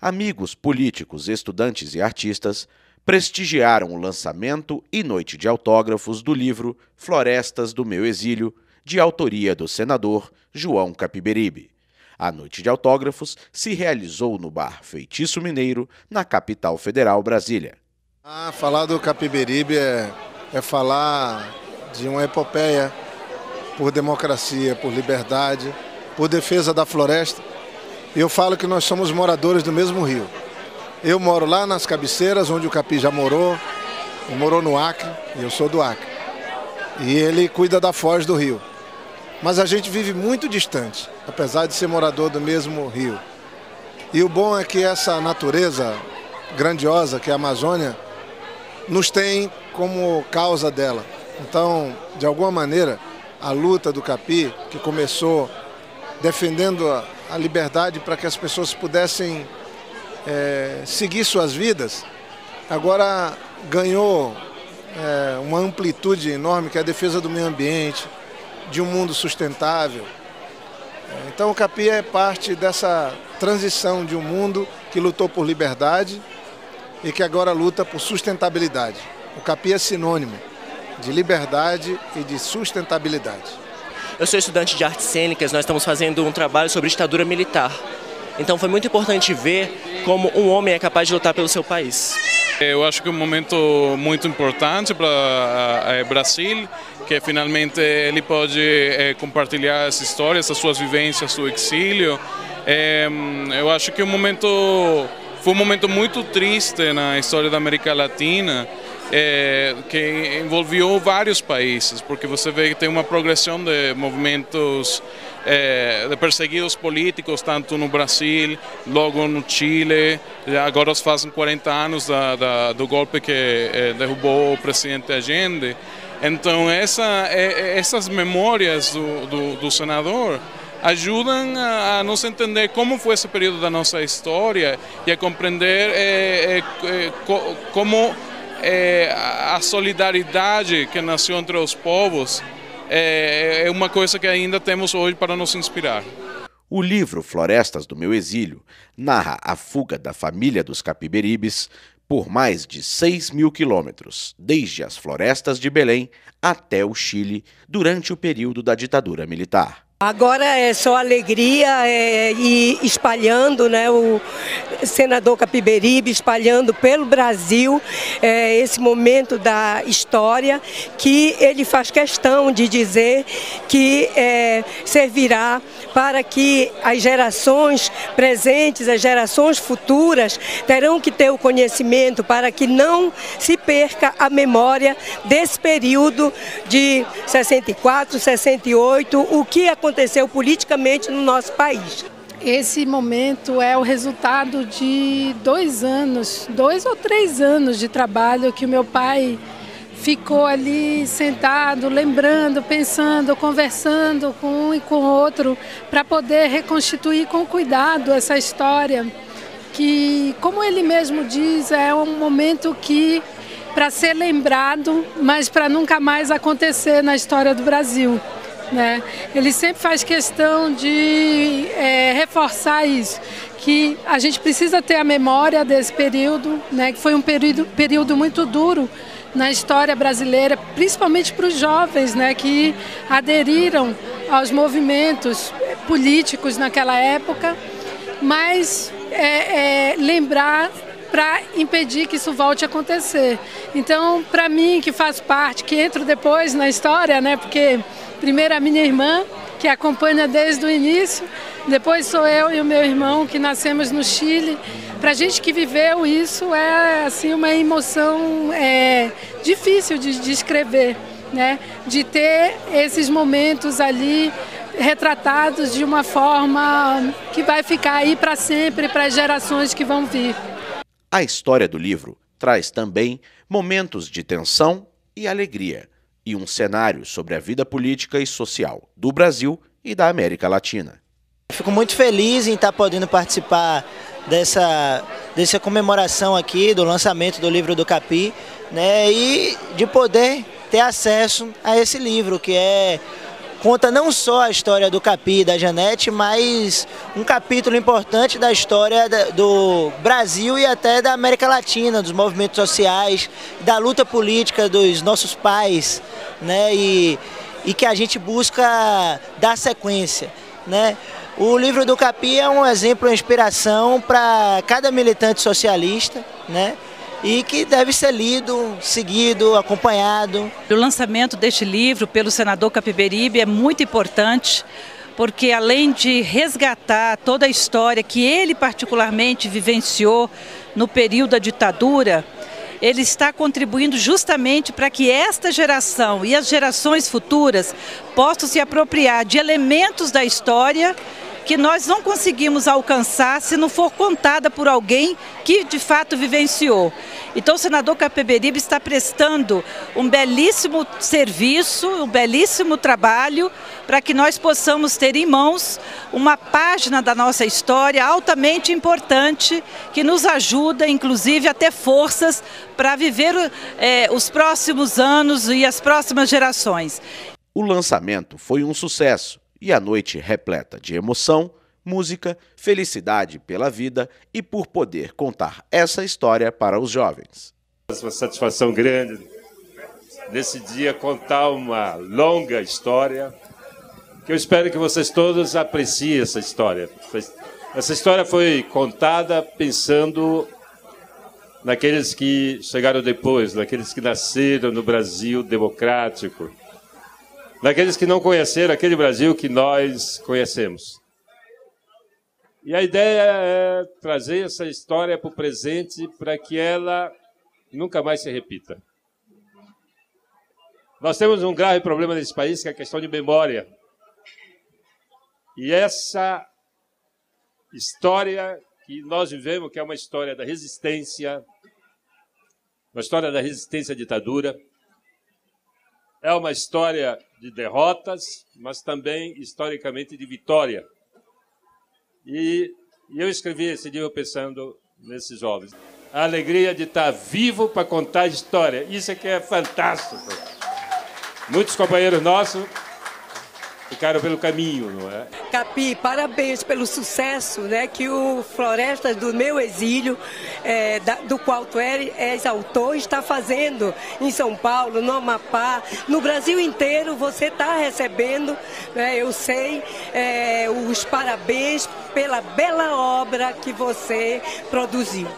amigos políticos, estudantes e artistas prestigiaram o lançamento e noite de autógrafos do livro Florestas do Meu Exílio, de autoria do senador João Capiberibe. A noite de autógrafos se realizou no bar Feitiço Mineiro, na capital federal, Brasília. Falar do Capiberibe é falar de uma epopeia por democracia, por liberdade, por defesa da floresta. E eu falo que nós somos moradores do mesmo rio. Eu moro lá nas cabeceiras, onde o Capi já morou. Ele morou no Acre, e eu sou do Acre. E ele cuida da foz do rio. Mas a gente vive muito distante, apesar de ser morador do mesmo rio. E o bom é que essa natureza grandiosa, que é a Amazônia, nos tem como causa dela. Então, de alguma maneira, a luta do Capi, que começou defendendo a liberdade para que as pessoas pudessem seguir suas vidas, agora ganhou uma amplitude enorme, que é a defesa do meio ambiente, de um mundo sustentável. Então o Capi é parte dessa transição de um mundo que lutou por liberdade e que agora luta por sustentabilidade. O Capi é sinônimo de liberdade e de sustentabilidade. Eu sou estudante de artes cênicas, nós estamos fazendo um trabalho sobre ditadura militar. Então foi muito importante ver como um homem é capaz de lutar pelo seu país. Eu acho que é um momento muito importante para o Brasil, que finalmente ele pode compartilhar essa história, essas suas vivências do exílio. Eu acho que foi um momento muito triste na história da América Latina, que envolveu vários países, porque você vê que tem uma progressão de movimentos de perseguidos políticos, tanto no Brasil, logo no Chile, agora fazem 40 anos do golpe que derrubou o presidente Allende. Então essas memórias do senador ajudam a nos entender como foi esse período da nossa história e a compreender como a solidariedade que nasceu entre os povos é uma coisa que ainda temos hoje para nos inspirar. O livro Florestas do Meu Exílio narra a fuga da família dos Capiberibes por mais de 6.000 quilômetros, desde as florestas de Belém até o Chile, durante o período da ditadura militar. Agora é só alegria e espalhando, né, o senador Capiberibe espalhando pelo Brasil esse momento da história, que ele faz questão de dizer que servirá para que as gerações presentes, as gerações futuras terão que ter o conhecimento para que não se perca a memória desse período de 64, 68, o que aconteceu politicamente no nosso país. Esse momento é o resultado de 2 ou 3 anos de trabalho que o meu pai ficou ali sentado, lembrando, pensando, conversando com um e com o outro, para poder reconstituir com cuidado essa história, que, como ele mesmo diz, é um momento que para ser lembrado, mas para nunca mais acontecer na história do Brasil. Né? Ele sempre faz questão de reforçar isso, que a gente precisa ter a memória desse período, né? Que foi um período muito duro na história brasileira, principalmente para os jovens, né? Que aderiram aos movimentos políticos naquela época, mas lembrar para impedir que isso volte a acontecer. Então, para mim, que faço parte, que entro depois na história, né? Porque primeiro a minha irmã, que acompanha desde o início, depois sou eu e o meu irmão, que nascemos no Chile. Para a gente que viveu isso, é assim, uma emoção difícil de descrever, né? De ter esses momentos ali retratados de uma forma que vai ficar aí para sempre, para as gerações que vão vir. A história do livro traz também momentos de tensão e alegria, e um cenário sobre a vida política e social do Brasil e da América Latina. Fico muito feliz em estar podendo participar dessa comemoração aqui, do lançamento do livro do Capi, né, e de poder ter acesso a esse livro, que é conta não só a história do Capi e da Janete, mas um capítulo importante da história do Brasil e até da América Latina, dos movimentos sociais, da luta política dos nossos pais, né? E que a gente busca dar sequência, né? O livro do Capi é um exemplo, uma inspiração para cada militante socialista, né? E que deve ser lido, seguido, acompanhado. O lançamento deste livro pelo senador Capiberibe é muito importante, porque além de resgatar toda a história que ele particularmente vivenciou no período da ditadura, ele está contribuindo justamente para que esta geração e as gerações futuras possam se apropriar de elementos da história que nós não conseguimos alcançar se não for contada por alguém que de fato vivenciou. Então o senador Capiberibe está prestando um belíssimo serviço, um belíssimo trabalho para que nós possamos ter em mãos uma página da nossa história altamente importante que nos ajuda inclusive a ter forças para viver os próximos anos e as próximas gerações. O lançamento foi um sucesso e a noite repleta de emoção, música, felicidade pela vida e por poder contar essa história para os jovens. É uma satisfação grande nesse dia contar uma longa história, que eu espero que vocês todos apreciem essa história. Essa história foi contada pensando naqueles que chegaram depois, naqueles que nasceram no Brasil democrático, daqueles que não conheceram aquele Brasil que nós conhecemos. E a ideia é trazer essa história para o presente para que ela nunca mais se repita. Nós temos um grave problema nesse país, que é a questão de memória. E essa história que nós vivemos, que é uma história da resistência, uma história da resistência à ditadura, é uma história de derrotas, mas também, historicamente, de vitória. E eu escrevi esse livro pensando nesses jovens. A alegria de estar vivo para contar a história. Isso é que é fantástico. Muitos companheiros nossos ficaram pelo caminho, não é? Capi, parabéns pelo sucesso, né, que o Florestas do Meu Exílio, do qual tu és autor, está fazendo em São Paulo, no Amapá, no Brasil inteiro. Você está recebendo, né, eu sei, os parabéns pela bela obra que você produziu.